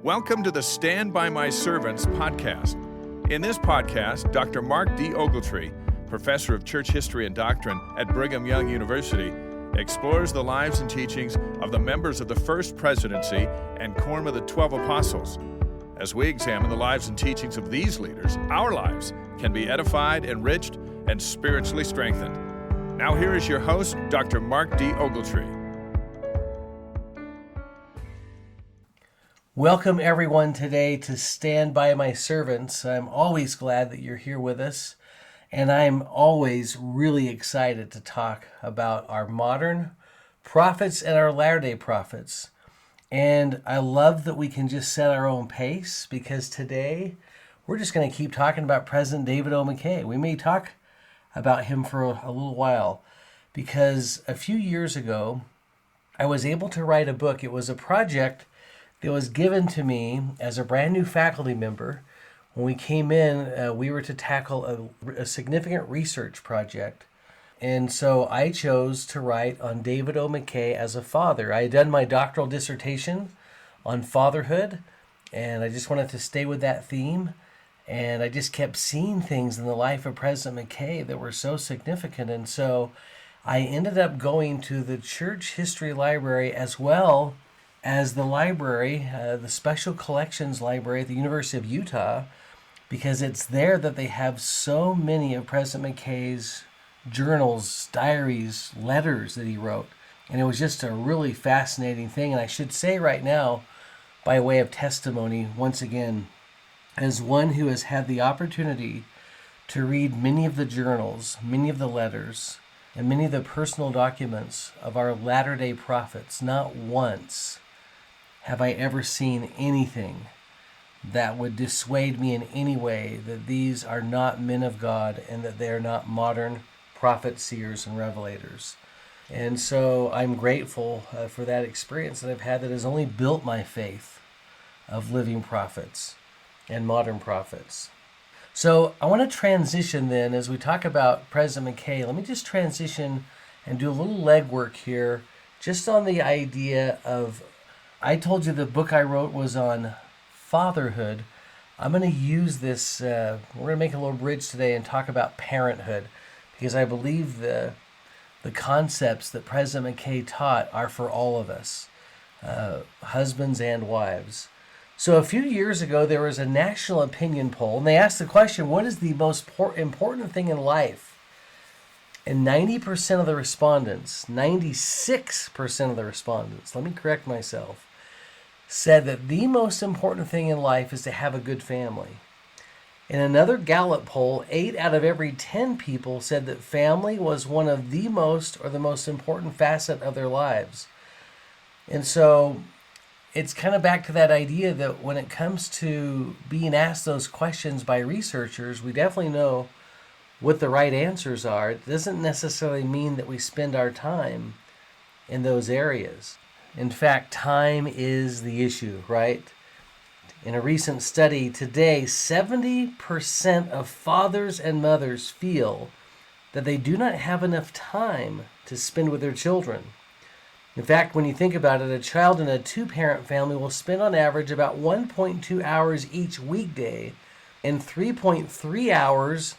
Welcome to the Stand By My Servants podcast. In this podcast, Dr. Mark D. Ogletree, professor of church history and doctrine at Brigham Young University, explores the lives and teachings of the members of the First Presidency and Quorum of the 12 Apostles. As we examine the lives and teachings of these leaders, our lives can be edified, enriched, and spiritually strengthened. Now here is your host, Dr. Mark D. Ogletree. Welcome everyone today to Stand By My Servants. I'm always glad that you're here with us, and I'm always really excited to talk about our modern prophets and our Latter-day Prophets. And I love that we can just set our own pace, because today we're just going to keep talking about President David O. Mckay. We may talk about him for a little while, because a few years ago I was able to write a book. It was a project that was given to me as a brand new faculty member. When we came in, we were to tackle a significant research project. And so I chose to write on David O. Mckay as a father. I had done my doctoral dissertation on fatherhood, and I just wanted to stay with that theme. And I just kept seeing things in the life of President Mckay that were so significant. And so I ended up going to the church history library as well as the library, the Special Collections Library at the University of Utah, because it's there that they have so many of President Mckay's journals, diaries, letters that he wrote. And it was just a really fascinating thing. And I should say right now, by way of testimony, once again, as one who has had the opportunity to read many of the journals, many of the letters, and many of the personal documents of our Latter-day Prophets, not once have I ever seen anything that would dissuade me in any way that these are not men of God and that they are not modern prophets, seers, and revelators. And so I'm grateful for that experience that I've had that has only built my faith of living prophets and modern prophets. So I want to transition then, as we talk about President Mckay, let me just transition and do a little legwork here just on the idea of, I told you the book I wrote was on fatherhood. I'm going to use this, we're going to make a little bridge today and talk about parenthood, because I believe the concepts that President Mckay taught are for all of us, husbands and wives. So a few years ago, there was a national opinion poll, and they asked the question, what is the most important thing in life? And 90% of the respondents, 96% of the respondents, let me correct myself, said that the most important thing in life is to have a good family. In another Gallup poll, 8 out of every 10 people said that family was one of the most or the most important facet of their lives. And so it's kind of back to that idea that when it comes to being asked those questions by researchers, we definitely know what the right answers are. It doesn't necessarily mean that we spend our time in those areas. In fact, time is the issue, right? In a recent study today, 70% of fathers and mothers feel that they do not have enough time to spend with their children. In fact, when you think about it, a child in a two-parent family will spend on average about 1.2 hours each weekday and 3.3 hours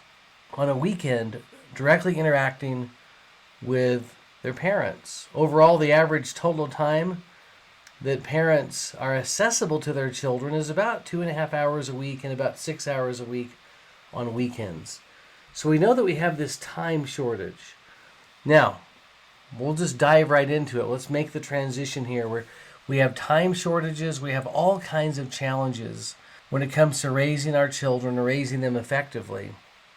on a weekend directly interacting with their parents. Overall, the average total time that parents are accessible to their children is about 2.5 hours a week and about 6 hours a week on weekends. So we know that we have this time shortage. Now, we'll just dive right into it. Let's make the transition here where we have time shortages. We have all kinds of challenges when it comes to raising our children and raising them effectively.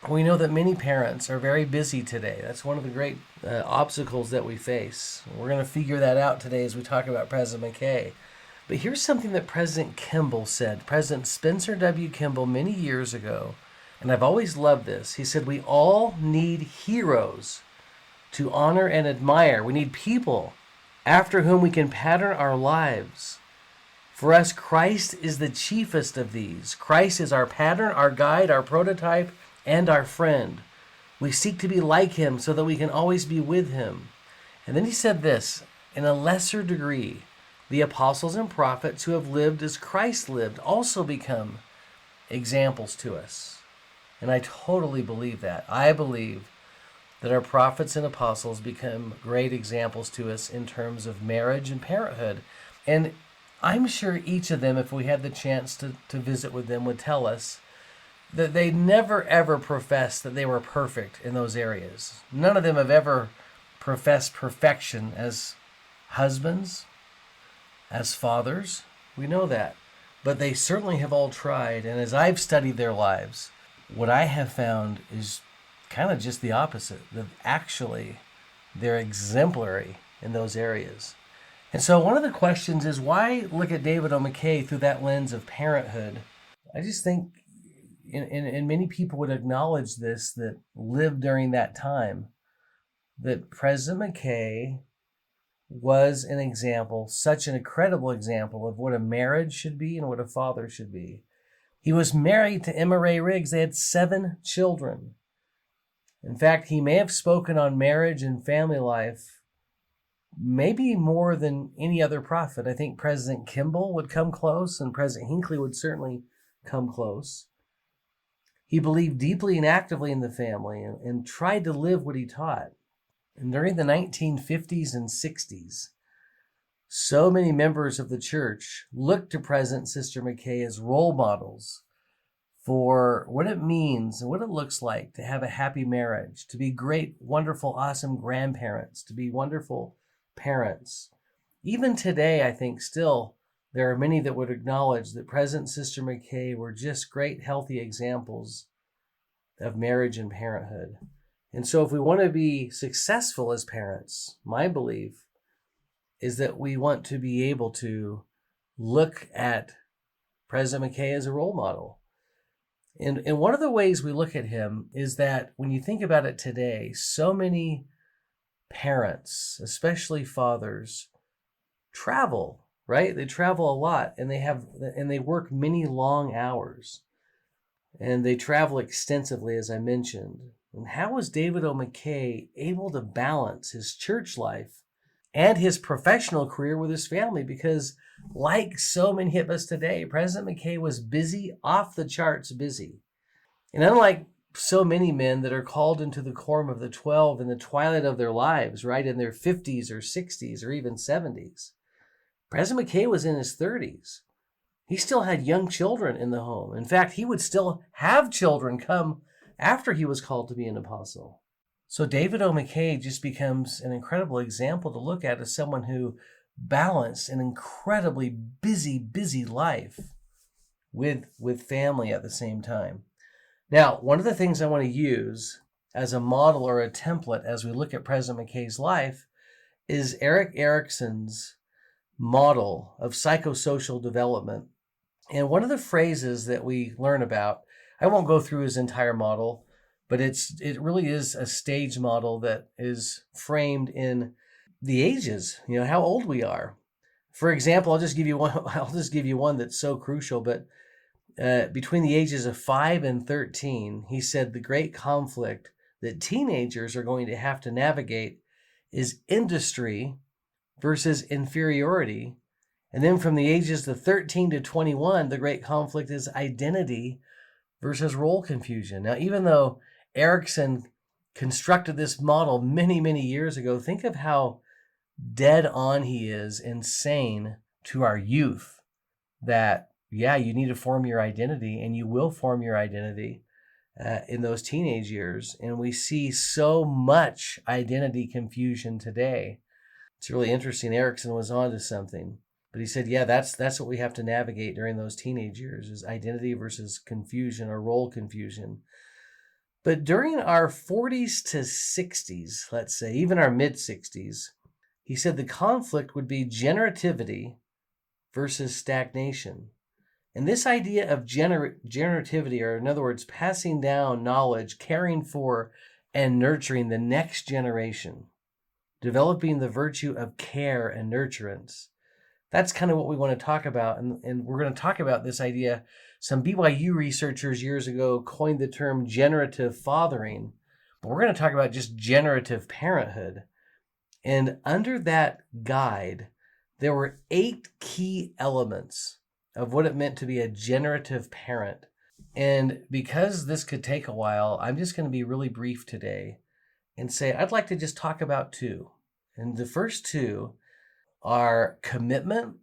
We know that many parents are very busy today. That's one of the great obstacles that we face. We're going to figure that out today as we talk about President Mckay. But here's something that President Kimball said. President Spencer W. Kimball many years ago, and I've always loved this. He said, we all need heroes to honor and admire. We need people after whom we can pattern our lives. For us, Christ is the chiefest of these. Christ is our pattern, our guide, our prototype, and our friend. We seek to be like him so that we can always be with him. And then he said this, in a lesser degree, the apostles and prophets who have lived as Christ lived also become examples to us. And I totally believe that. I believe that our prophets and apostles become great examples to us in terms of marriage and parenthood. And I'm sure each of them, if we had the chance to visit with them, would tell us that they never ever professed that they were perfect in those areas. None of them have ever professed perfection as husbands, as fathers. We know that. But they certainly have all tried. And as I've studied their lives, what I have found is kind of just the opposite. That actually they're exemplary in those areas. And so one of the questions is, why look at David O. Mckay through that lens of parenthood? I just think, and many people would acknowledge this that lived during that time, that President Mckay was an example, such an incredible example of what a marriage should be and what a father should be. He was married to Emma Ray Riggs. They had 7 children. In fact, he may have spoken on marriage and family life maybe more than any other prophet. I think President Kimball would come close, and President Hinckley would certainly come close. He believed deeply and actively in the family and tried to live what he taught. And during the 1950s and 60s, so many members of the church looked to President and Sister Mckay as role models for what it means and what it looks like to have a happy marriage, to be great, wonderful, awesome grandparents, to be wonderful parents. Even today, I think still there are many that would acknowledge that President and Sister Mckay were just great, healthy examples of marriage and parenthood. And so if we want to be successful as parents, my belief is that we want to be able to look at President Mckay as a role model. And one of the ways we look at him is that when you think about it today, so many parents, especially fathers, travel, right? They travel a lot, and they work many long hours, and they travel extensively, as I mentioned. And how was David O. Mckay able to balance his church life and his professional career with his family? Because like so many of us today, President Mckay was busy, off the charts busy. And unlike so many men that are called into the quorum of the 12 in the twilight of their lives, right, in their 50s or 60s or even 70s, President Mckay was in his 30s. He still had young children in the home. In fact, he would still have children come after he was called to be an apostle. So David O. Mckay just becomes an incredible example to look at as someone who balanced an incredibly busy life with family at the same time. Now, one of the things I want to use as a model or a template as we look at President Mckay's life is Erik Erikson's model of psychosocial development. And one of the phrases that we learn about, I won't go through his entire model, but it really is a stage model that is framed in the ages, how old we are. For example, I'll just give you one that's so crucial, but between the ages of 5 and 13, he said the great conflict that teenagers are going to have to navigate is industry versus inferiority. And then from the ages of 13 to 21, the great conflict is identity versus role confusion. Now, even though Erikson constructed this model many, many years ago, think of how dead on he is, insane to our youth, that, yeah, you need to form your identity, and you will form your identity in those teenage years. And we see so much identity confusion today. It's really interesting. Erikson was onto something. But he said, yeah, that's what we have to navigate during those teenage years, is identity versus confusion or role confusion. But during our 40s to 60s, let's say, even our mid-60s, he said the conflict would be generativity versus stagnation. And this idea of generativity, or in other words, passing down knowledge, caring for and nurturing the next generation, developing the virtue of care and nurturance. That's kind of what we want to talk about. And we're going to talk about this idea. Some BYU researchers years ago coined the term generative fathering, but we're going to talk about just generative parenthood. And under that guide, there were 8 key elements of what it meant to be a generative parent. And because this could take a while, I'm just going to be really brief today and say I'd like to just talk about 2. And the first 2 are commitment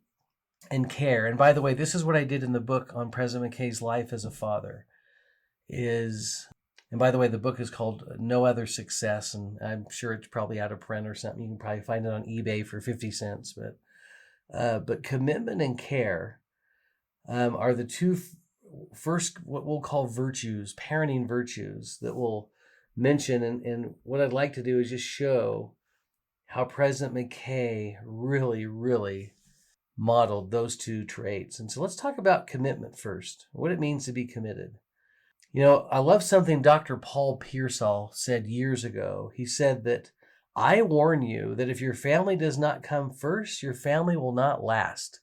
and care. And by the way, this is what I did in the book on President Mckay's life as a father. And by the way, the book is called No Other Success, and I'm sure it's probably out of print or something. You can probably find it on eBay for 50 cents. But commitment and care are the 2 first, what we'll call virtues, parenting virtues that we'll mention. And what I'd like to do is just show how President Mckay really, really modeled those 2 traits. And so let's talk about commitment first, what it means to be committed. You know, I love something Dr. Paul Pearsall said years ago. He said that, I warn you that if your family does not come first, your family will not last.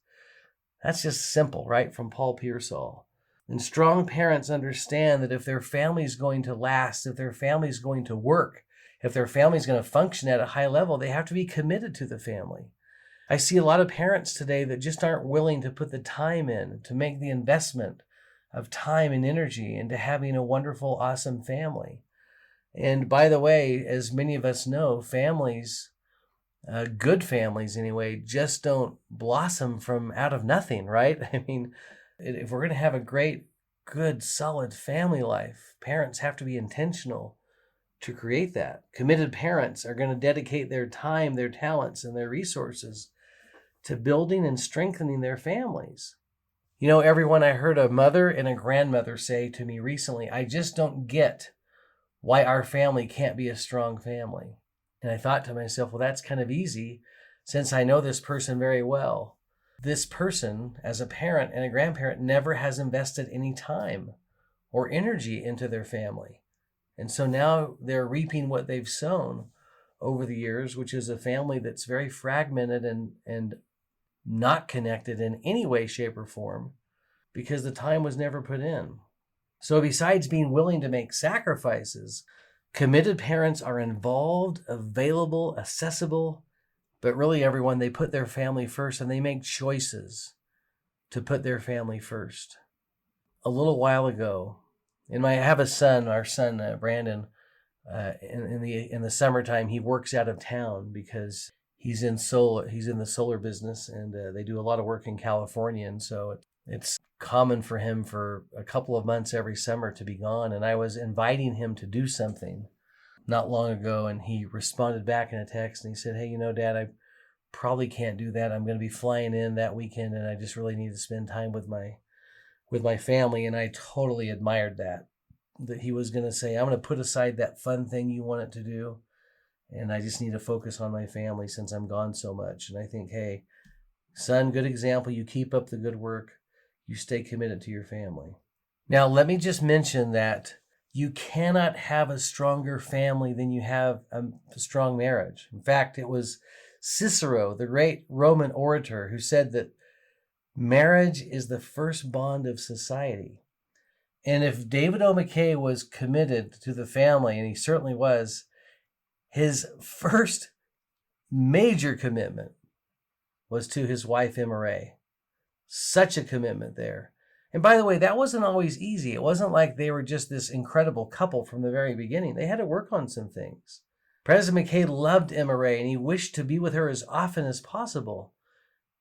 That's just simple, right? From Paul Pearsall. And strong parents understand that if their family is going to last, if their family is going to work, if their family is going to function at a high level, they have to be committed to the family. I see a lot of parents today that just aren't willing to put the time in, to make the investment of time and energy into having a wonderful, awesome family. And by the way, as many of us know, families, good families anyway, just don't blossom from out of nothing, right? I mean, if we're going to have a great, good, solid family life, parents have to be intentional to create that. Committed parents are going to dedicate their time, their talents, and their resources to building and strengthening their families. You know, everyone, I heard a mother and a grandmother say to me recently, I just don't get why our family can't be a strong family. And I thought to myself, well, that's kind of easy since I know this person very well. This person, as a parent and a grandparent, never has invested any time or energy into their family. And so now they're reaping what they've sown over the years, which is a family that's very fragmented and not connected in any way, shape, or form because the time was never put in. So besides being willing to make sacrifices, committed parents are involved, available, accessible, but really everyone, they put their family first and they make choices to put their family first. A little while ago, I have a son, our son, Brandon, in the summertime, he works out of town because he's in the solar business, and they do a lot of work in California. And so it's common for him for a couple of months every summer to be gone. And I was inviting him to do something not long ago, and he responded back in a text and he said, hey, you know, Dad, I probably can't do that. I'm going to be flying in that weekend, and I just really need to spend time with my family. And I totally admired that he was going to say, I'm going to put aside that fun thing you wanted to do, and I just need to focus on my family since I'm gone so much. And I think, hey, son, good example. You keep up the good work. You stay committed to your family. Now, let me just mention that you cannot have a stronger family than you have a strong marriage. In fact, it was Cicero, the great Roman orator, who said that marriage is the first bond of society. And if David O. Mckay was committed to the family, and he certainly was, his first major commitment was to his wife, Mckay. Such a commitment there. And by the way, that wasn't always easy. It wasn't like they were just this incredible couple from the very beginning. They had to work on some things. President Mckay loved Mckay, and he wished to be with her as often as possible.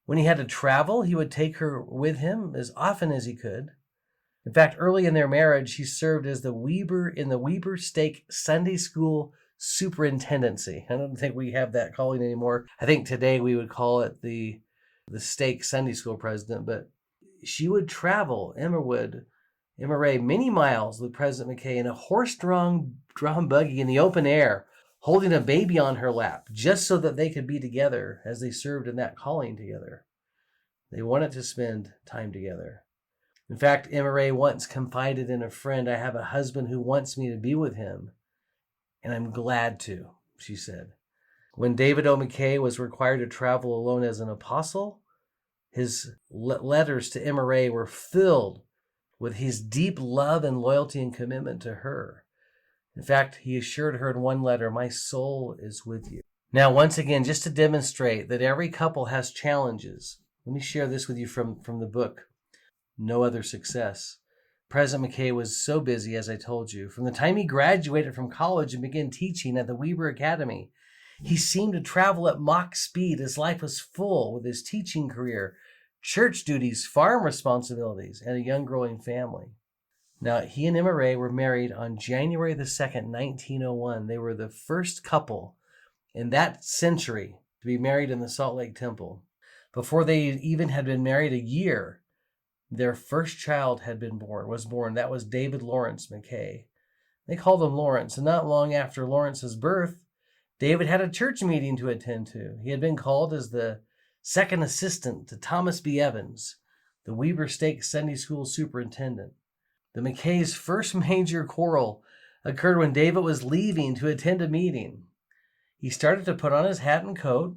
When he had to travel, he would take her with him as often as he could. In fact, early in their marriage, he served as the Weber Stake Sunday School Superintendency. I don't think we have that calling anymore. I think today we would call it the Stake Sunday School president, but she would travel, Mckay, many miles with President Mckay in a horse-drawn buggy in the open air, holding a baby on her lap, just so that they could be together as they served in that calling together. They wanted to spend time together. In fact, Mckay once confided in a friend, I have a husband who wants me to be with him, and I'm glad to, she said. When David O. Mckay was required to travel alone as an apostle, his letters to Mckay were filled with his deep love and loyalty and commitment to her. In fact, he assured her in one letter, my soul is with you. Now, once again, just to demonstrate that every couple has challenges, let me share this with you from the book, No Other Success. President Mckay was so busy, as I told you. From the time he graduated from college and began teaching at the Weber Academy, he seemed to travel at Mach speed. His life was full with his teaching career, church duties, farm responsibilities, and a young growing family. Now, he and Mckay were married on January the 2nd, 1901. They were the first couple in that century to be married in the Salt Lake Temple. Before they even had been married a year, their first child was born. That was David Lawrence Mckay. They called him Lawrence, and not long after Lawrence's birth, David had a church meeting to attend to. He had been called as the second assistant to Thomas B. Evans, the Weber State Sunday School superintendent. The Mckay's first major quarrel occurred when David was leaving to attend a meeting. He started to put on his hat and coat,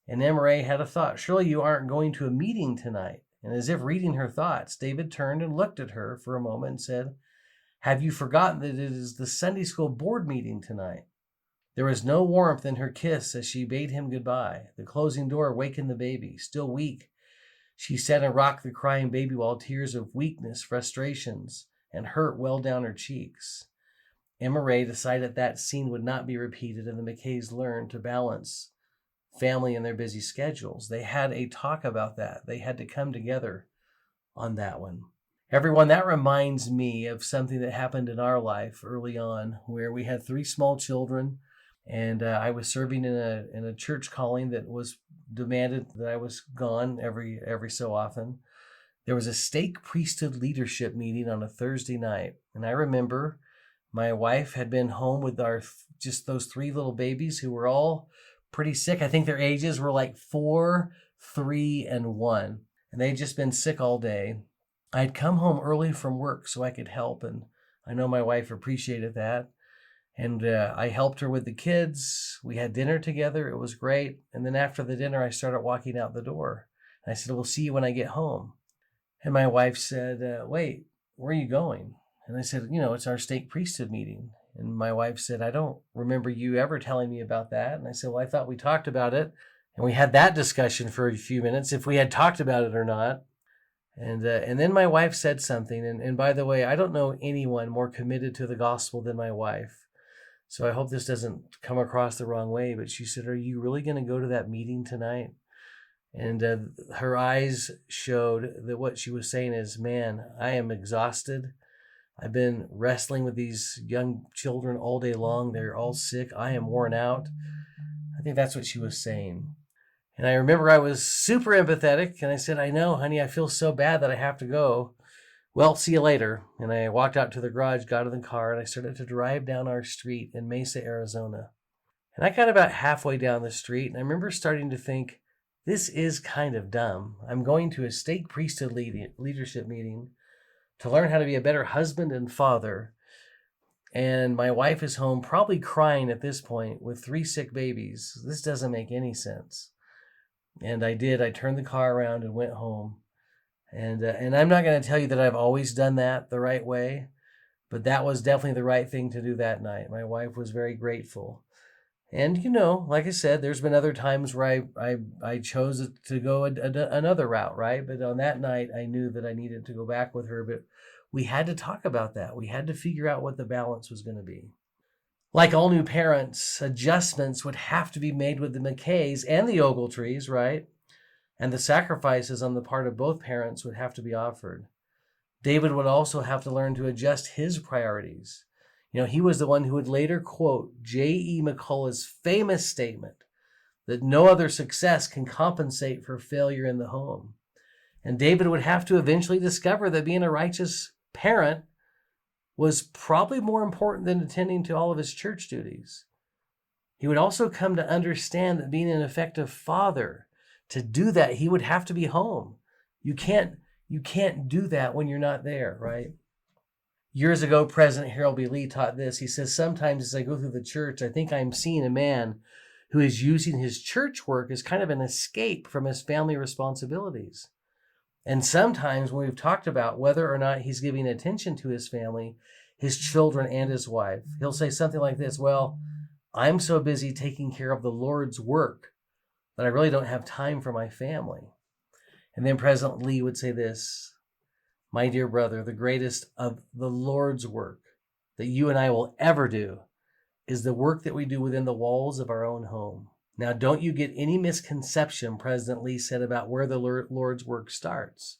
and Mckay had a thought. Surely you aren't going to a meeting tonight. And as if reading her thoughts, David turned and looked at her for a moment and said, "Have you forgotten that it is the Sunday school board meeting tonight?" There was no warmth in her kiss as she bade him goodbye. The closing door wakened the baby. Still weak, she sat and rocked the crying baby while tears of weakness, frustrations, and hurt welled down her cheeks. Mckay decided that scene would not be repeated, and the Mckays learned to balance family and their busy schedules. They had a talk about that. They had to come together on that one. Everyone, that reminds me of something that happened in our life early on, where we had 3 small children, and I was serving in a church calling that was demanded that I was gone every so often. There was a stake priesthood leadership meeting on a Thursday night, and I remember my wife had been home with just those 3 little babies who were all pretty sick. I think their ages were like 4, 3, and 1. And they'd just been sick all day. I'd come home early from work so I could help, and I know my wife appreciated that. And I helped her with the kids. We had dinner together. It was great. And then after the dinner, I started walking out the door. And I said, "We'll see you when I get home." And my wife said, "Wait, where are you going?" And I said, "It's our stake priesthood meeting." And my wife said, "I don't remember you ever telling me about that." And I said, "Well, I thought we talked about it." And we had that discussion for a few minutes, if we had talked about it or not. And then my wife said something. And by the way, I don't know anyone more committed to the gospel than my wife. So I hope this doesn't come across the wrong way. But she said, "Are you really going to go to that meeting tonight?" And her eyes showed that what she was saying is, "Man, I am exhausted. I've been wrestling with these young children all day long. They're all sick. I am worn out." I think that's what she was saying. And I remember I was super empathetic, and I said, "I know, honey, I feel so bad that I have to go. Well, see you later." And I walked out to the garage, got in the car, and I started to drive down our street in Mesa, Arizona. And I got about halfway down the street, and I remember starting to think, this is kind of dumb. I'm going to a stake priesthood leadership meeting to learn how to be a better husband and father. And my wife is home, probably crying at this point, with 3 sick babies. This doesn't make any sense. And I did. I turned the car around and went home. And I'm not going to tell you that I've always done that the right way, but that was definitely the right thing to do that night. My wife was very grateful. And, like I said, there's been other times where I chose to go another route, right? But on that night, I knew that I needed to go back with her. But we had to talk about that. We had to figure out what the balance was going to be. Like all new parents, adjustments would have to be made with the Mckays and the Ogletrees, right? And the sacrifices on the part of both parents would have to be offered. David would also have to learn to adjust his priorities. He was the one who would later quote J.E. McCullough's famous statement that no other success can compensate for failure in the home. And David would have to eventually discover that being a righteous parent was probably more important than attending to all of his church duties. He would also come to understand that being an effective father, to do that, he would have to be home. You can't do that when you're not there, right? Years ago, President Harold B. Lee taught this. He says, "Sometimes as I go through the church, I think I'm seeing a man who is using his church work as kind of an escape from his family responsibilities. And sometimes when we've talked about whether or not he's giving attention to his family, his children, and his wife, he'll say something like this, 'Well, I'm so busy taking care of the Lord's work that I really don't have time for my family. And then President Lee would say this, my dear brother, the greatest of the Lord's work that you and I will ever do is the work that we do within the walls of our own home. Now, don't you get any misconception, President Lee said, about where the Lord's work starts.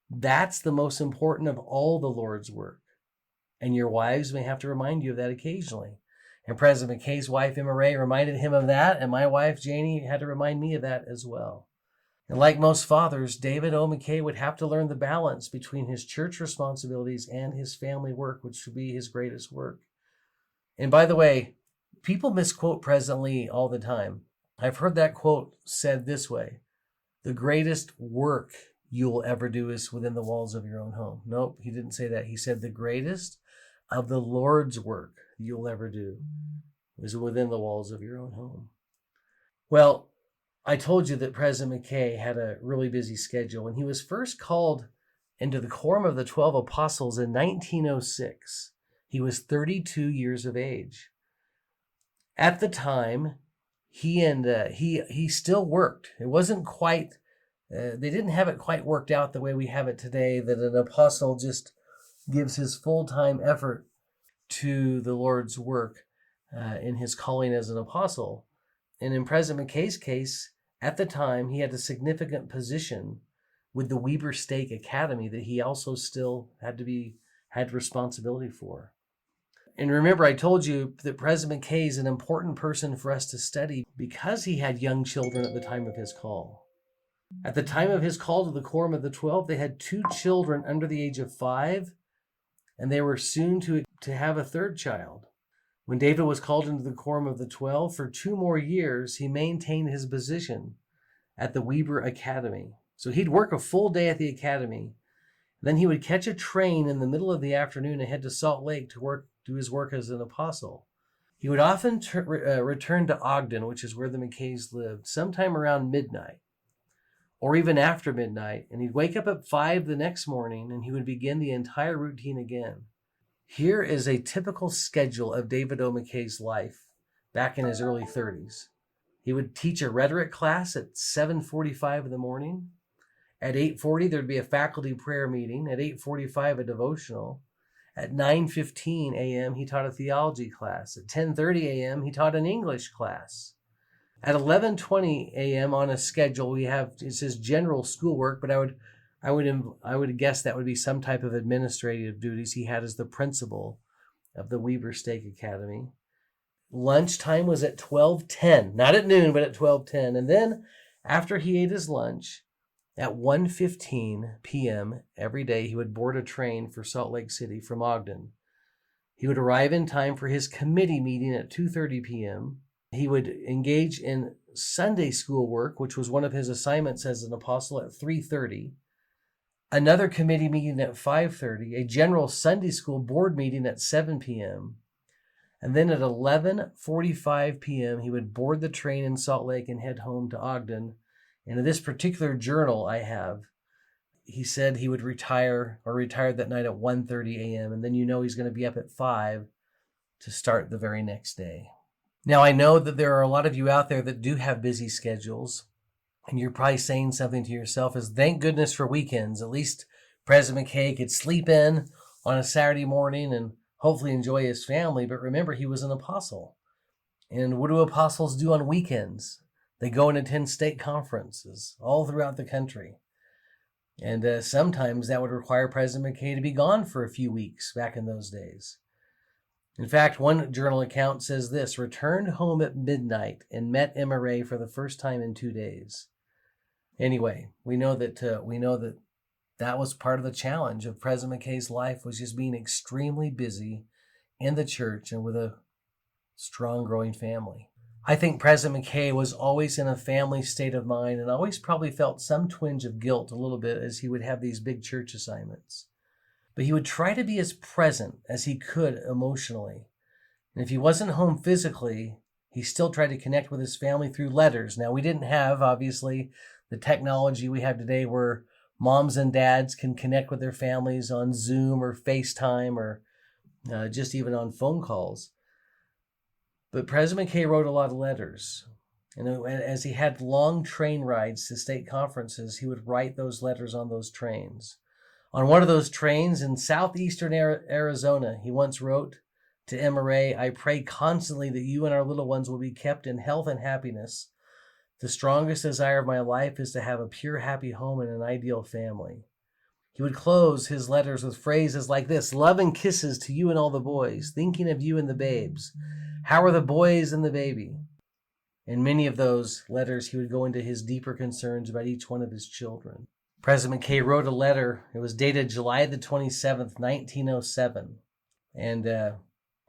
That's the most important of all the Lord's work. And your wives may have to remind you of that occasionally. And President McKay's wife, Emma Ray, reminded him of that, and my wife, Janie, had to remind me of that as well. And like most fathers, David O. Mckay would have to learn the balance between his church responsibilities and his family work, which would be his greatest work. And by the way, people misquote President Lee all the time. I've heard that quote said this way: the greatest work you'll ever do is within the walls of your own home. Nope, he didn't say that. He said the greatest of the Lord's work you'll ever do is within the walls of your own home. Well, I told you that President Mckay had a really busy schedule. When he was first called into the quorum of the 12 apostles in 1906, he was 32 years of age. At the time, he still worked. It wasn't quite, they didn't have it quite worked out the way we have it today, that an apostle just gives his full-time effort to the Lord's work in his calling as an apostle. And in President McKay's case, at the time, he had a significant position with the Weber Stake Academy that he also still had responsibility for. And remember, I told you that President McKay is an important person for us to study because he had young children at the time of his call. At the time of his call to the Quorum of the 12, they had 2 children under the age of 5, and they were soon to have a 3rd child. When David was called into the Quorum of the 12, for 2 more years, he maintained his position at the Weber Academy. So he'd work a full day at the academy. Then he would catch a train in the middle of the afternoon and head to Salt Lake to do his work as an apostle. He would often return to Ogden, which is where the Mckays lived, sometime around midnight or even after midnight. And he'd wake up at 5 the next morning and he would begin the entire routine again. Here is a typical schedule of David O. Mckay's life back in his early 30s. He would teach a rhetoric class at 7:45 in the morning. At 8:40, there'd be a faculty prayer meeting. At 8:45, a devotional. At 9:15 a.m., he taught a theology class. At 10:30 a.m., he taught an English class. At 11:20 a.m. on a schedule, it says general schoolwork, but I would guess that would be some type of administrative duties he had as the principal of the Weber Stake Academy. Lunchtime was at 12:10, not at noon, but at 12:10. And then after he ate his lunch, at 1:15 p.m. every day, he would board a train for Salt Lake City from Ogden. He would arrive in time for his committee meeting at 2:30 p.m. He would engage in Sunday school work, which was one of his assignments as an apostle, at 3:30. Another committee meeting at 5:30, a general Sunday school board meeting at 7 p.m. And then at 11:45 p.m., he would board the train in Salt Lake and head home to Ogden. And in this particular journal I have, he said he would retired that night at 1:30 a.m. And then he's going to be up at 5 to start the very next day. Now, I know that there are a lot of you out there that do have busy schedules. And you're probably saying something to yourself is, thank goodness for weekends. At least President McKay could sleep in on a Saturday morning and hopefully enjoy his family. But remember, he was an apostle. And what do apostles do on weekends? They go and attend state conferences all throughout the country. And sometimes that would require President McKay to be gone for a few weeks back in those days. In fact, one journal account says this: returned home at midnight and met Emma Ray for the first time in 2 days. Anyway, we know that was part of the challenge of President McKay's life, was just being extremely busy in the church and with a strong growing family. I think President McKay was always in a family state of mind and always probably felt some twinge of guilt a little bit as he would have these big church assignments. But he would try to be as present as he could emotionally. And if he wasn't home physically, he still tried to connect with his family through letters. Now, we didn't have, obviously, the technology we have today where moms and dads can connect with their families on Zoom or FaceTime or just even on phone calls. But President Mckay wrote a lot of letters. And as he had long train rides to state conferences, he would write those letters on those trains. On one of those trains in southeastern Arizona, he once wrote to Mckay, "I pray constantly that you and our little ones will be kept in health and happiness. The strongest desire of my life is to have a pure, happy home and an ideal family." He would close his letters with phrases like this: "Love and kisses to you and all the boys, thinking of you and the babes. How are the boys and the baby?" In many of those letters, he would go into his deeper concerns about each one of his children. President Mckay wrote a letter. It was dated July the 27th, 1907. And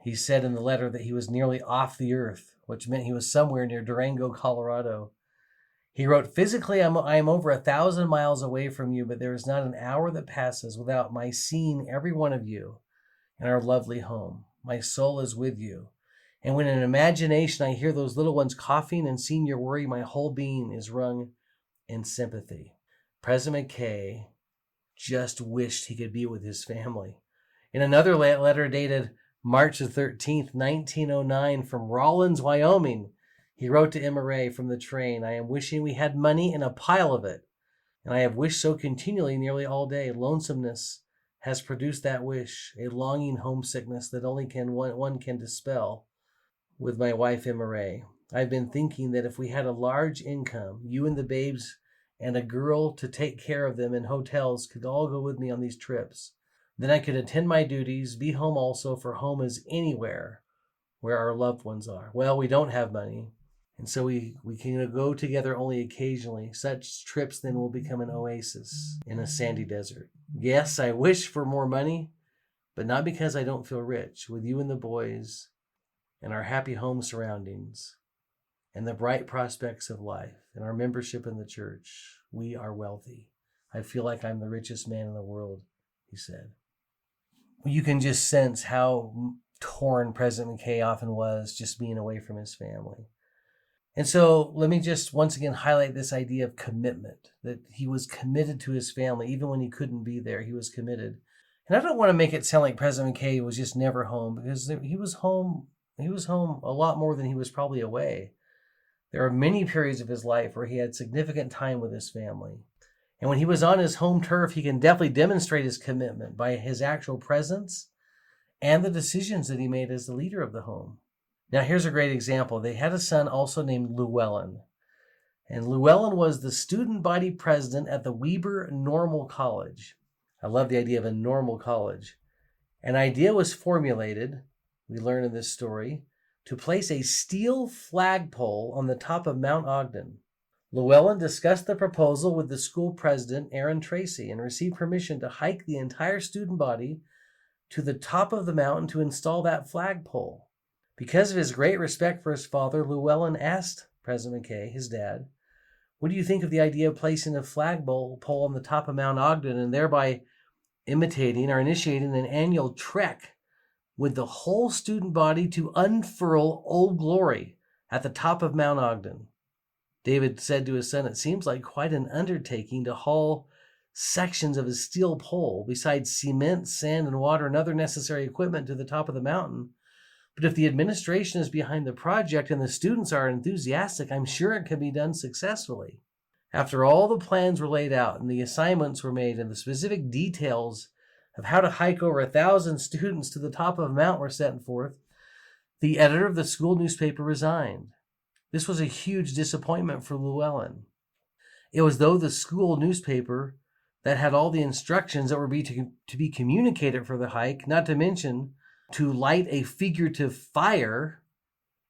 he said in the letter that he was nearly off the earth, which meant he was somewhere near Durango, Colorado. He wrote, "Physically, I am over 1,000 miles away from you, but there is not an hour that passes without my seeing every one of you in our lovely home. My soul is with you. And when in imagination I hear those little ones coughing and seeing your worry, my whole being is wrung in sympathy." President Mckay just wished he could be with his family. In another letter dated March the 13th, 1909, from Rawlins, Wyoming, he wrote to Mckay from the train, "I am wishing we had money in a pile of it, and I have wished so continually nearly all day. Lonesomeness has produced that wish, a longing homesickness that only one can dispel with my wife Mckay. I've been thinking that if we had a large income, you and the babes and a girl to take care of them in hotels could all go with me on these trips. Then I could attend my duties, be home also, for home is anywhere where our loved ones are. Well, we don't have money, and so we can go together only occasionally. Such trips then will become an oasis in a sandy desert. Yes, I wish for more money, but not because I don't feel rich. With you and the boys and our happy home surroundings and the bright prospects of life and our membership in the church, we are wealthy. I feel like I'm the richest man in the world," he said. You can just sense how torn President Mckay often was just being away from his family. And so let me just once again highlight this idea of commitment, that he was committed to his family. Even when he couldn't be there, he was committed. And I don't want to make it sound like President Mckay was just never home, because he was home. He was home a lot more than he was probably away. There are many periods of his life where he had significant time with his family. And when he was on his home turf, he can definitely demonstrate his commitment by his actual presence and the decisions that he made as the leader of the home. Now, here's a great example. They had a son also named Llewellyn. And Llewellyn was the student body president at the Weber Normal College. I love the idea of a normal college. An idea was formulated, we learn in this story, to place a steel flagpole on the top of Mount Ogden. Llewellyn discussed the proposal with the school president, Aaron Tracy, and received permission to hike the entire student body to the top of the mountain to install that flagpole. Because of his great respect for his father, Llewellyn asked President Mckay, his dad, "What do you think of the idea of placing a flagpole on the top of Mount Ogden and thereby imitating or initiating an annual trek with the whole student body to unfurl Old Glory at the top of Mount Ogden?" David said to his son, "It seems like quite an undertaking to haul sections of a steel pole, besides cement, sand, and water, and other necessary equipment to the top of the mountain. But if the administration is behind the project and the students are enthusiastic, I'm sure it can be done successfully." After all the plans were laid out and the assignments were made and the specific details of how to hike over 1,000 students to the top of a mountain were set forth, the editor of the school newspaper resigned. This was a huge disappointment for Llewellyn. It was though the school newspaper that had all the instructions that were to be communicated for the hike, not to mention to light a figurative fire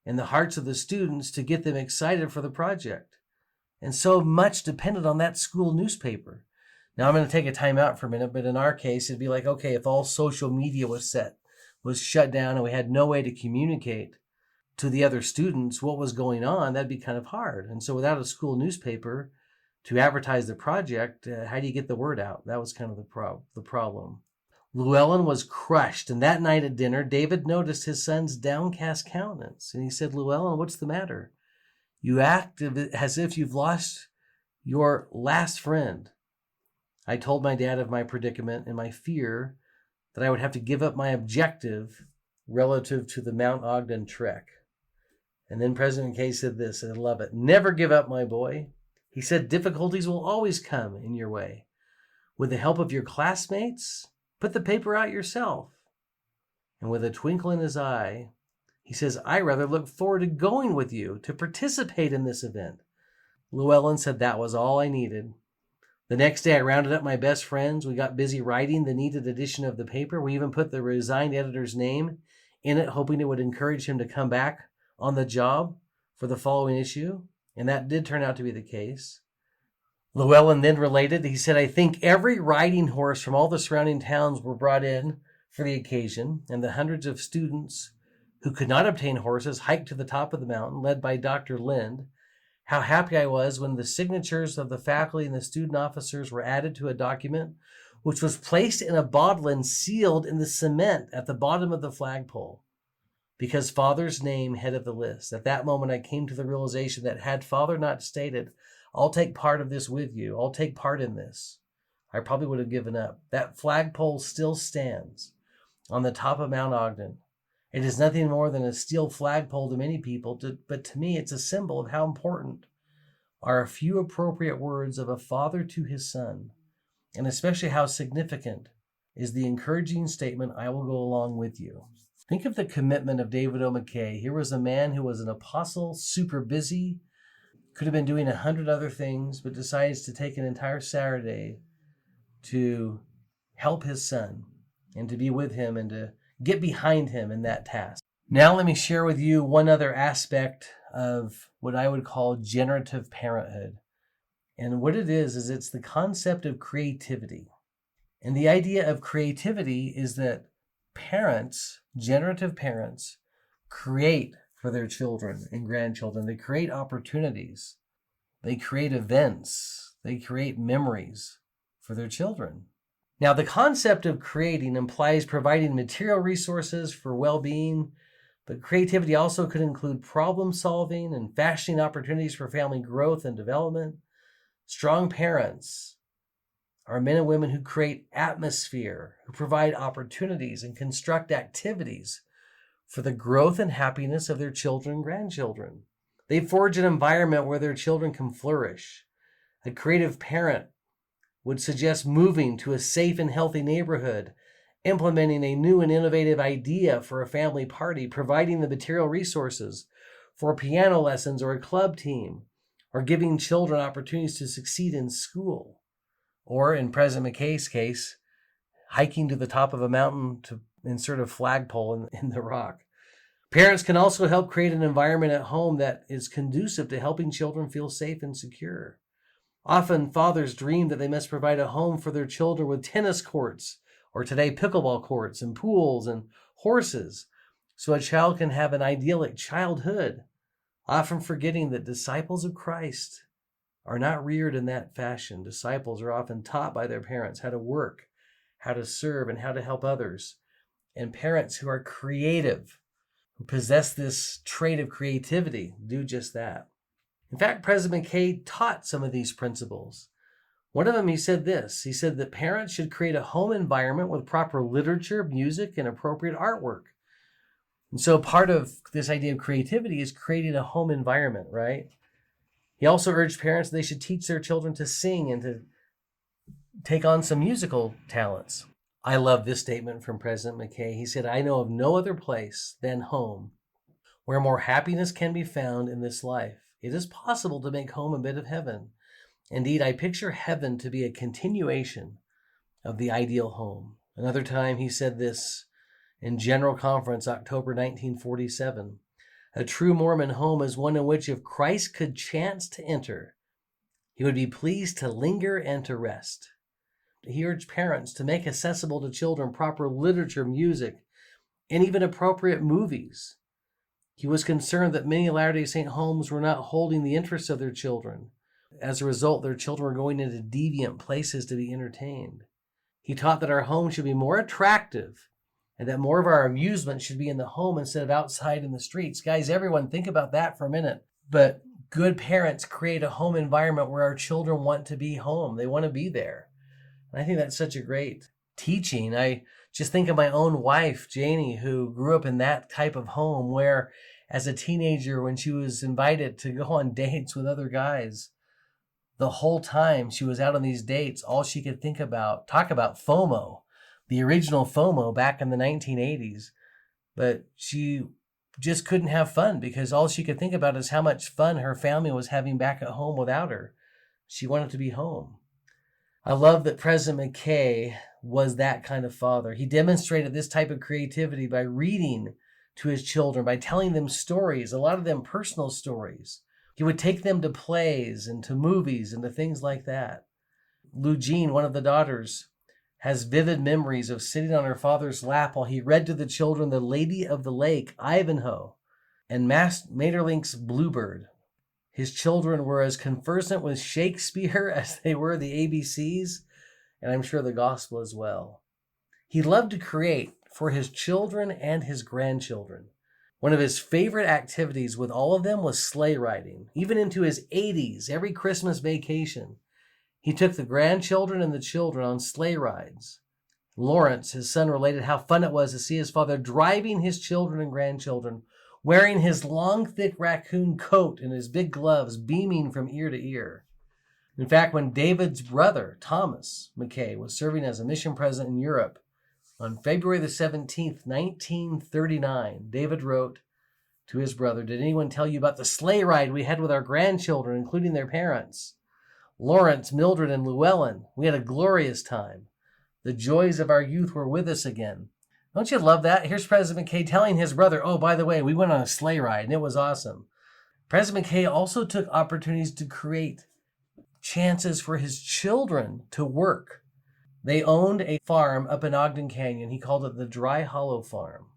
in the hearts of the students to get them excited for the project. And so much depended on that school newspaper. Now I'm going to take a time out for a minute, but in our case, it'd be like, okay, if all social media was shut down and we had no way to communicate to the other students what was going on, that'd be kind of hard. And so without a school newspaper to advertise the project, how do you get the word out? That was kind of the problem. Llewellyn was crushed, and that night at dinner, David noticed his son's downcast countenance, and he said, "Llewellyn, what's the matter? You act as if you've lost your last friend." I told my dad of my predicament and my fear that I would have to give up my objective relative to the Mount Ogden trek. And then President McKay said this, and I love it. Never give up, my boy. He said, difficulties will always come in your way. With the help of your classmates, put the paper out yourself. And with a twinkle in his eye, he says, I rather look forward to going with you to participate in this event. Llewellyn said that was all I needed. The next day, I rounded up my best friends. We got busy writing the needed edition of the paper. We even put the resigned editor's name in it, hoping it would encourage him to come back on the job for the following issue. And that did turn out to be the case. Llewellyn then related, he said, I think every riding horse from all the surrounding towns were brought in for the occasion, and the hundreds of students who could not obtain horses hiked to the top of the mountain, led by Dr. Lind. How happy I was when the signatures of the faculty and the student officers were added to a document, which was placed in a bottle and sealed in the cement at the bottom of the flagpole, because Father's name headed the list. At that moment, I came to the realization that had Father not stated, I'll take part of this with you, I'll take part in this, I probably would have given up. That flagpole still stands on the top of Mount Ogden. It is nothing more than a steel flagpole to many people, but to me it's a symbol of how important are a few appropriate words of a father to his son, and especially how significant is the encouraging statement, I will go along with you. Think of the commitment of David O. Mckay. Here was a man who was an apostle, super busy, could have been doing 100 other things, but decides to take an entire Saturday to help his son and to be with him and to get behind him in that task. Now let me share with you one other aspect of what I would call generative parenthood. And what it is it's the concept of creativity. And the idea of creativity is that parents, generative parents, create for their children and grandchildren. They create opportunities. They create events. They create memories for their children. Now, the concept of creating implies providing material resources for well-being, but creativity also could include problem solving and fashioning opportunities for family growth and development. Strong parents are men and women who create atmosphere, who provide opportunities and construct activities for the growth and happiness of their children and grandchildren. They forge an environment where their children can flourish. A creative parent would suggest moving to a safe and healthy neighborhood, implementing a new and innovative idea for a family party, providing the material resources for piano lessons or a club team, or giving children opportunities to succeed in school. Or in President McKay's case, hiking to the top of a mountain to insert a flagpole in the rock. Parents can also help create an environment at home that is conducive to helping children feel safe and secure. Often fathers dream that they must provide a home for their children with tennis courts, or today pickleball courts and pools and horses, so a child can have an idyllic childhood, often forgetting that disciples of Christ are not reared in that fashion. Disciples are often taught by their parents how to work, how to serve, and how to help others. And parents who are creative, who possess this trait of creativity, do just that. In fact, President Mckay taught some of these principles. One of them, he said this. He said that parents should create a home environment with proper literature, music, and appropriate artwork. And so part of this idea of creativity is creating a home environment, right? He also urged parents that they should teach their children to sing and to take on some musical talents. I love this statement from President Mckay. He said, I know of no other place than home where more happiness can be found in this life. It is possible to make home a bit of heaven. Indeed, I picture heaven to be a continuation of the ideal home. Another time he said this in General Conference, October 1947. A true Mormon home is one in which if Christ could chance to enter, he would be pleased to linger and to rest. He urged parents to make accessible to children proper literature, music, and even appropriate movies. He was concerned that many Latter-day Saint homes were not holding the interests of their children. As a result, their children were going into deviant places to be entertained. He taught that our home should be more attractive and that more of our amusement should be in the home instead of outside in the streets. Guys, everyone, think about that for a minute. But good parents create a home environment where our children want to be home. They want to be there. And I think that's such a great teaching. I just think of my own wife, Janie, who grew up in that type of home where as a teenager when she was invited to go on dates with other guys. The whole time she was out on these dates, all she could talk about FOMO, the original FOMO back in the 1980s. But she just couldn't have fun because all she could think about is how much fun her family was having back at home without her. She wanted to be home. I love that President Mckay was that kind of father. He demonstrated this type of creativity by reading to his children, by telling them stories, a lot of them personal stories. He would take them to plays and to movies and to things like that. Lou Jean, one of the daughters, has vivid memories of sitting on her father's lap while he read to the children The Lady of the Lake, Ivanhoe, and Maeterlinck's Bluebird. His children were as conversant with Shakespeare as they were the ABCs, and I'm sure the gospel as well. He loved to create for his children and his grandchildren. One of his favorite activities with all of them was sleigh riding. Even into his 80s, every Christmas vacation, he took the grandchildren and the children on sleigh rides. Lawrence, his son, related how fun it was to see his father driving his children and grandchildren, wearing his long, thick raccoon coat and his big gloves, beaming from ear to ear. In fact, when David's brother, Thomas Mckay, was serving as a mission president in Europe, on February the 17th, 1939, David wrote to his brother, "Did anyone tell you about the sleigh ride we had with our grandchildren, including their parents? Lawrence, Mildred, and Llewellyn. We had a glorious time. The joys of our youth were with us again." Don't you love that? Here's President Mckay telling his brother, "Oh, by the way, we went on a sleigh ride, and it was awesome." President Mckay also took opportunities to create chances for his children to work. They owned a farm up in Ogden Canyon. He called it the Dry Hollow Farm.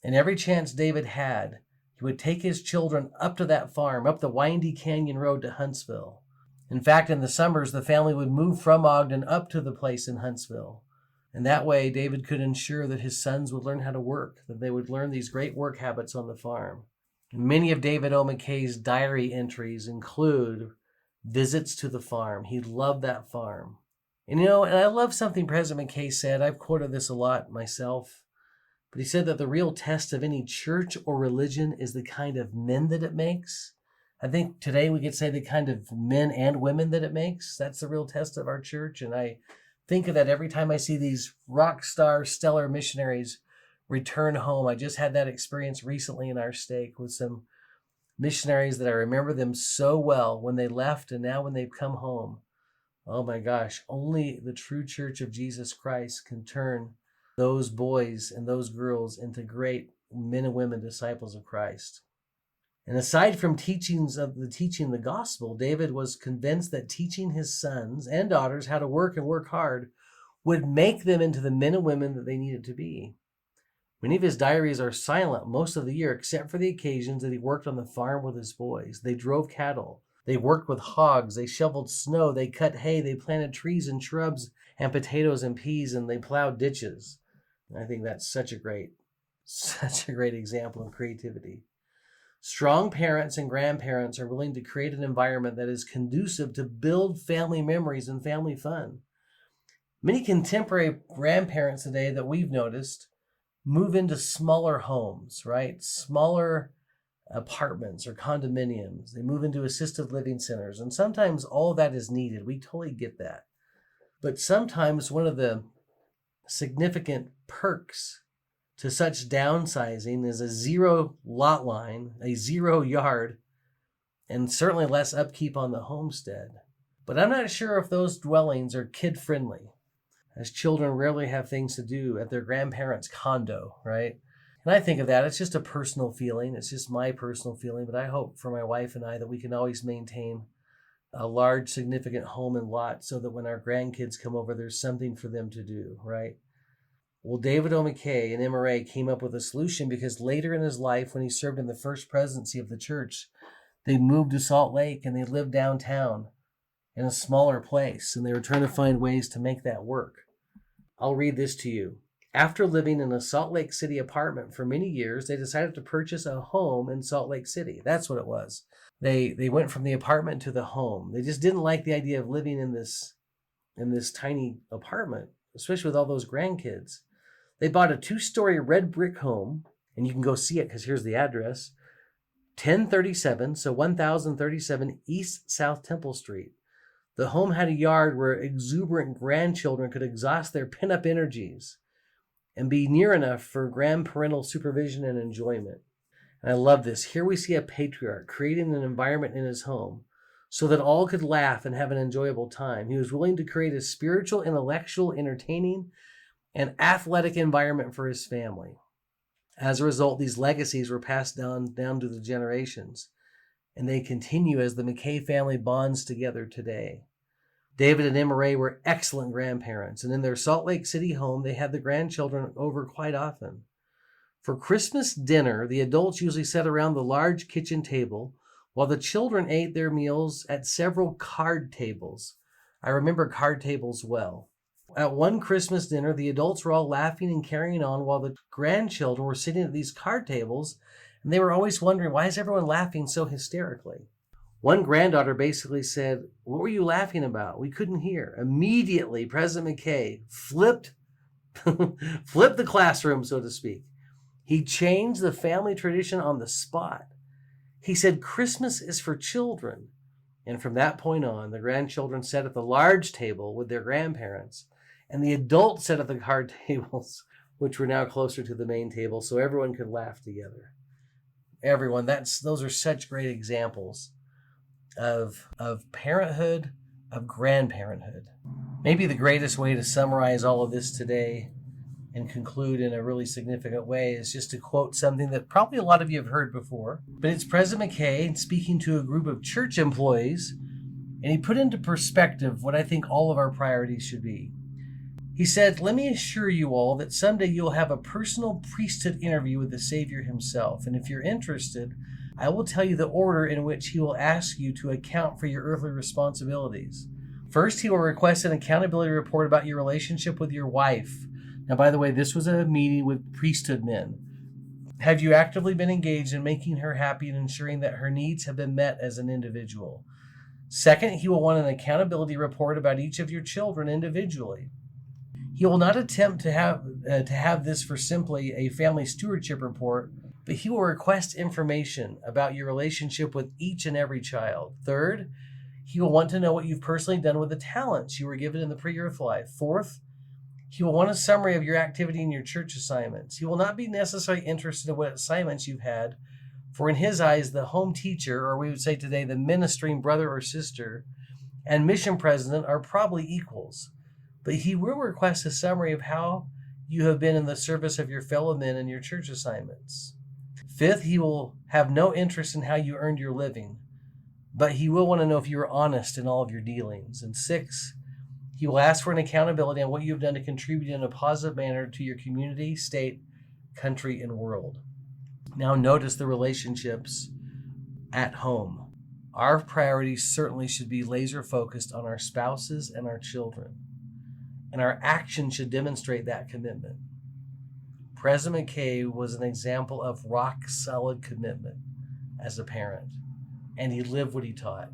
And every chance David had, he would take his children up to that farm, up the windy canyon road to Huntsville. In fact, in the summers, the family would move from Ogden up to the place in Huntsville. And that way, David could ensure that his sons would learn how to work, that they would learn these great work habits on the farm. Many of David O. Mckay's diary entries include visits to the farm. He loved that farm. And I love something President Mckay said. I've quoted this a lot myself. But he said that the real test of any church or religion is the kind of men that it makes. I think today we could say the kind of men and women that it makes. That's the real test of our church. And I think of that every time I see these rock star, stellar missionaries return home. I just had that experience recently in our stake with some missionaries that I remember them so well when they left and now when they've come home. Oh my gosh, only the true Church of Jesus Christ can turn those boys and those girls into great men and women disciples of Christ. And aside from teaching the gospel, David was convinced that teaching his sons and daughters how to work and work hard would make them into the men and women that they needed to be. Many of his diaries are silent most of the year, except for the occasions that he worked on the farm with his boys. They drove cattle. They worked with hogs, they shoveled snow, they cut hay, they planted trees and shrubs and potatoes and peas, and they plowed ditches. And I think that's such a great example of creativity. Strong parents and grandparents are willing to create an environment that is conducive to build family memories and family fun. Many contemporary grandparents today that we've noticed move into smaller homes, right? Smaller apartments or condominiums. They move into assisted living centers. And sometimes all of that is needed. We totally get that. But sometimes one of the significant perks to such downsizing is a zero lot line, a 0 yard, and certainly less upkeep on the homestead. But I'm not sure if those dwellings are kid-friendly, as children rarely have things to do at their grandparents' condo, right? And I think of that, it's just a personal feeling. It's just my personal feeling, but I hope for my wife and I that we can always maintain a large, significant home and lot so that when our grandkids come over, there's something for them to do, right? Well, David O. Mckay and MRA came up with a solution because later in his life, when he served in the first presidency of the church, they moved to Salt Lake and they lived downtown in a smaller place, and they were trying to find ways to make that work. I'll read this to you. After living in a Salt Lake City apartment for many years, they decided to purchase a home in Salt Lake City. That's what it was. They went from the apartment to the home. They just didn't like the idea of living in this tiny apartment, especially with all those grandkids. They bought a 2-story red brick home, and you can go see it because here's the address, 1037, so 1037 East South Temple Street. The home had a yard where exuberant grandchildren could exhaust their pent-up energies and be near enough for grandparental supervision and enjoyment. And I love this. Here we see a patriarch creating an environment in his home so that all could laugh and have an enjoyable time. He was willing to create a spiritual, intellectual, entertaining, and athletic environment for his family. As a result, these legacies were passed down to the generations, and they continue as the Mckay family bonds together today. David and Emma Ray were excellent grandparents, and in their Salt Lake City home, they had the grandchildren over quite often. For Christmas dinner, the adults usually sat around the large kitchen table while the children ate their meals at several card tables. I remember card tables well. At one Christmas dinner, the adults were all laughing and carrying on while the grandchildren were sitting at these card tables, and they were always wondering, why is everyone laughing so hysterically? One granddaughter basically said, "What were you laughing about? We couldn't hear." Immediately, President Mckay flipped the classroom, so to speak. He changed the family tradition on the spot. He said, "Christmas is for children." And from that point on, the grandchildren sat at the large table with their grandparents, and the adults sat at the card tables, which were now closer to the main table, so everyone could laugh together. Everyone, those are such great examples of parenthood, of grandparenthood. Maybe the greatest way to summarize all of this today and conclude in a really significant way is just to quote something that probably a lot of you have heard before, but it's President Mckay speaking to a group of church employees, and he put into perspective what I think all of our priorities should be. He said, "Let me assure you all that someday you'll have a personal priesthood interview with the Savior himself, and if you're interested, I will tell you the order in which he will ask you to account for your earthly responsibilities. First, he will request an accountability report about your relationship with your wife." Now, by the way, this was a meeting with priesthood men. "Have you actively been engaged in making her happy and ensuring that her needs have been met as an individual? Second, he will want an accountability report about each of your children individually. He will not attempt to have this for simply a family stewardship report, but he will request information about your relationship with each and every child. Third, he will want to know what you've personally done with the talents you were given in the pre-earth life. Fourth, he will want a summary of your activity in your church assignments. He will not be necessarily interested in what assignments you've had, for in his eyes, the home teacher, or we would say today, the ministering brother or sister, and mission president are probably equals. But he will request a summary of how you have been in the service of your fellow men in your church assignments. Fifth, he will have no interest in how you earned your living, but he will want to know if you are honest in all of your dealings. And sixth, he will ask for an accountability on what you have done to contribute in a positive manner to your community, state, country, and world. Now notice the relationships at home. Our priorities certainly should be laser focused on our spouses and our children, and our actions should demonstrate that commitment. President Mckay was an example of rock-solid commitment as a parent, and he lived what he taught.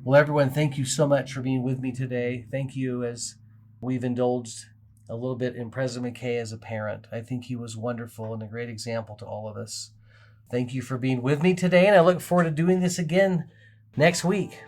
Well, everyone, thank you so much for being with me today. Thank you as we've indulged a little bit in President Mckay as a parent. I think he was wonderful and a great example to all of us. Thank you for being with me today, and I look forward to doing this again next week.